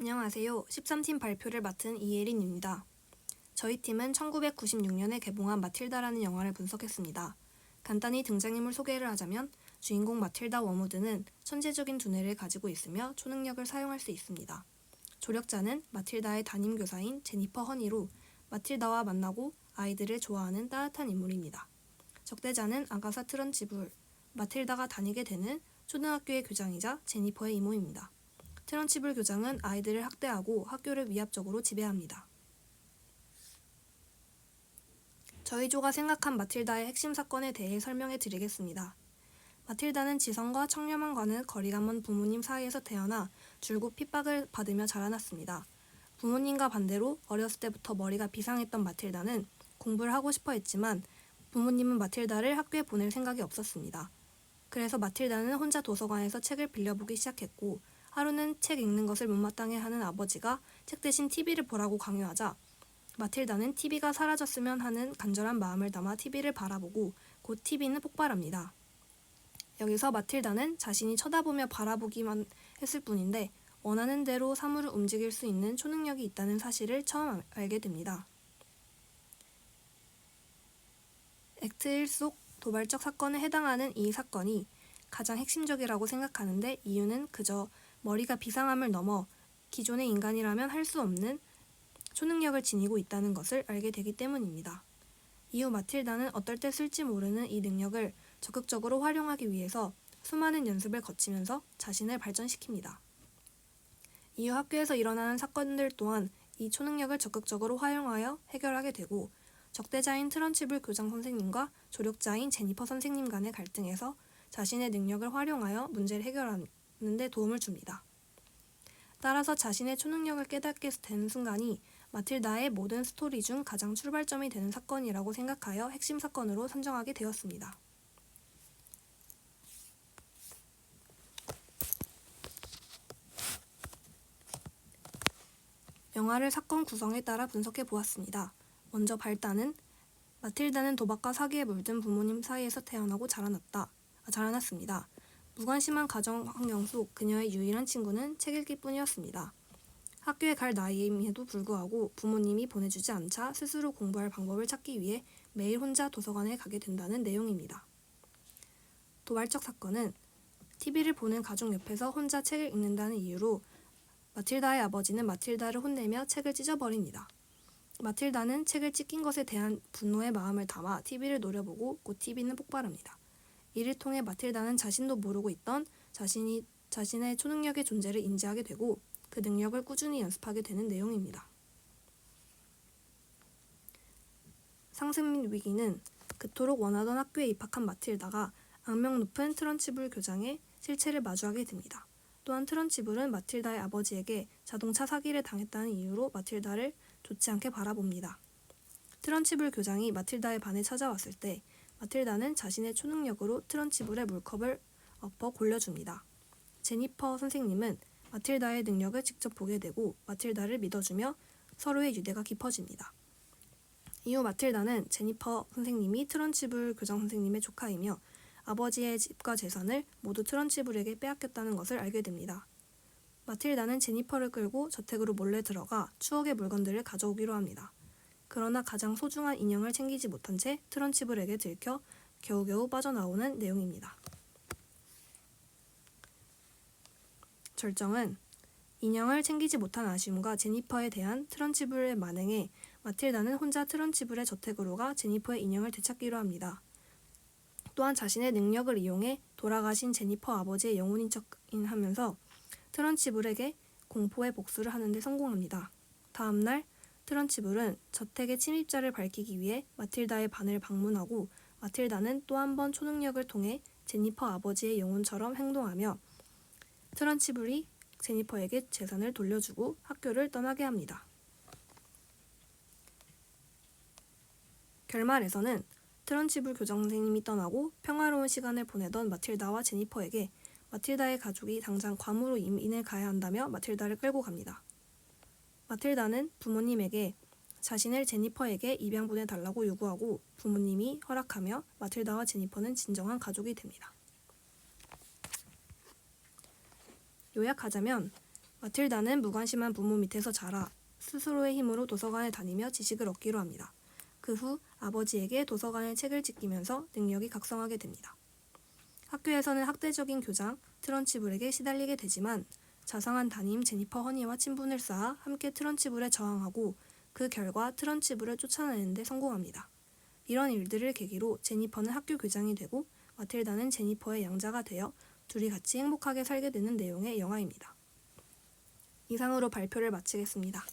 안녕하세요. 13팀 발표를 맡은 이예린입니다. 저희 팀은 1996년에 개봉한 마틸다라는 영화를 분석했습니다. 간단히 등장인물 소개를 하자면 주인공 마틸다 워무드는 천재적인 두뇌를 가지고 있으며 초능력을 사용할 수 있습니다. 조력자는 마틸다의 담임 교사인 제니퍼 허니로 마틸다와 만나고 아이들을 좋아하는 따뜻한 인물입니다. 적대자는 아가사 트런치블, 마틸다가 다니게 되는 초등학교의 교장이자 제니퍼의 이모입니다. 트런치블 교장은 아이들을 학대하고 학교를 위압적으로 지배합니다. 저희 조가 생각한 마틸다의 핵심 사건에 대해 설명해 드리겠습니다. 마틸다는 지성과 청렴함과는 거리가 먼 부모님 사이에서 태어나 줄곧 핍박을 받으며 자라났습니다. 부모님과 반대로 어렸을 때부터 머리가 비상했던 마틸다는 공부를 하고 싶어 했지만 부모님은 마틸다를 학교에 보낼 생각이 없었습니다. 그래서 마틸다는 혼자 도서관에서 책을 빌려보기 시작했고 하루는 책 읽는 것을 못마땅해 하는 아버지가 책 대신 TV를 보라고 강요하자 마틸다는 TV가 사라졌으면 하는 간절한 마음을 담아 TV를 바라보고 곧 TV는 폭발합니다. 여기서 마틸다는 자신이 쳐다보며 바라보기만 했을 뿐인데 원하는 대로 사물을 움직일 수 있는 초능력이 있다는 사실을 처음 알게 됩니다. 액트 1 속 도발적 사건에 해당하는 이 사건이 가장 핵심적이라고 생각하는데 이유는 그저 머리가 비상함을 넘어 기존의 인간이라면 할 수 없는 초능력을 지니고 있다는 것을 알게 되기 때문입니다. 이후 마틸다는 어떨 때 쓸지 모르는 이 능력을 적극적으로 활용하기 위해서 수많은 연습을 거치면서 자신을 발전시킵니다. 이후 학교에서 일어나는 사건들 또한 이 초능력을 적극적으로 활용하여 해결하게 되고 적대자인 트런치블 교장 선생님과 조력자인 제니퍼 선생님 간의 갈등에서 자신의 능력을 활용하여 문제를 해결하는 데 도움을 줍니다. 따라서 자신의 초능력을 깨닫게 되는 순간이 마틸다의 모든 스토리 중 가장 출발점이 되는 사건이라고 생각하여 핵심 사건으로 선정하게 되었습니다. 영화를 사건 구성에 따라 분석해 보았습니다. 먼저 발단은 마틸다는 도박과 사기에 물든 부모님 사이에서 태어나고 자라났습니다. 무관심한 가정 환경 속 그녀의 유일한 친구는 책 읽기 뿐이었습니다. 학교에 갈 나이임에도 불구하고 부모님이 보내주지 않자 스스로 공부할 방법을 찾기 위해 매일 혼자 도서관에 가게 된다는 내용입니다. 도발적 사건은 TV를 보는 가족 옆에서 혼자 책을 읽는다는 이유로 마틸다의 아버지는 마틸다를 혼내며 책을 찢어버립니다. 마틸다는 책을 찢긴 것에 대한 분노의 마음을 담아 TV를 노려보고 곧 TV는 폭발합니다. 이를 통해 마틸다는 자신도 모르고 있던 자신의 초능력의 존재를 인지하게 되고 그 능력을 꾸준히 연습하게 되는 내용입니다. 상승 및 위기는 그토록 원하던 학교에 입학한 마틸다가 악명 높은 트런치블 교장의 실체를 마주하게 됩니다. 또한 트런치블은 마틸다의 아버지에게 자동차 사기를 당했다는 이유로 마틸다를 좋지 않게 바라봅니다. 트런치블 교장이 마틸다의 반에 찾아왔을 때 마틸다는 자신의 초능력으로 트런치블의 물컵을 엎어 골려줍니다. 제니퍼 선생님은 마틸다의 능력을 직접 보게 되고 마틸다를 믿어주며 서로의 유대가 깊어집니다. 이후 마틸다는 제니퍼 선생님이 트런치블 교장 선생님의 조카이며 아버지의 집과 재산을 모두 트런치블에게 빼앗겼다는 것을 알게 됩니다. 마틸다는 제니퍼를 끌고 저택으로 몰래 들어가 추억의 물건들을 가져오기로 합니다. 그러나 가장 소중한 인형을 챙기지 못한 채 트런치블에게 들켜 겨우겨우 빠져나오는 내용입니다. 절정은 인형을 챙기지 못한 아쉬움과 제니퍼에 대한 트런치블의 만행에 마틸다는 혼자 트런치블의 저택으로 가 제니퍼의 인형을 되찾기로 합니다. 또한 자신의 능력을 이용해 돌아가신 제니퍼 아버지의 영혼인 척하면서 트런치블에게 공포의 복수를 하는 데 성공합니다. 다음날 트런치블은 저택의 침입자를 밝히기 위해 마틸다의 반을 방문하고 마틸다는 또 한 번 초능력을 통해 제니퍼 아버지의 영혼처럼 행동하며 트런치블이 제니퍼에게 재산을 돌려주고 학교를 떠나게 합니다. 결말에서는 트런치블 교장 선생님이 떠나고 평화로운 시간을 보내던 마틸다와 제니퍼에게 마틸다의 가족이 당장 괌으로 이민을 가야 한다며 마틸다를 끌고 갑니다. 마틸다는 부모님에게 자신을 제니퍼에게 입양보내달라고 요구하고 부모님이 허락하며 마틸다와 제니퍼는 진정한 가족이 됩니다. 요약하자면 마틸다는 무관심한 부모 밑에서 자라 스스로의 힘으로 도서관에 다니며 지식을 얻기로 합니다. 그 후 아버지에게 도서관에 책을 지키면서 능력이 각성하게 됩니다. 학교에서는 학대적인 교장 트런치블에게 시달리게 되지만 자상한 담임 제니퍼 허니와 친분을 쌓아 함께 트런치블에 저항하고 그 결과 트런치블을 쫓아내는 데 성공합니다. 이런 일들을 계기로 제니퍼는 학교 교장이 되고 마틸다는 제니퍼의 양자가 되어 둘이 같이 행복하게 살게 되는 내용의 영화입니다. 이상으로 발표를 마치겠습니다.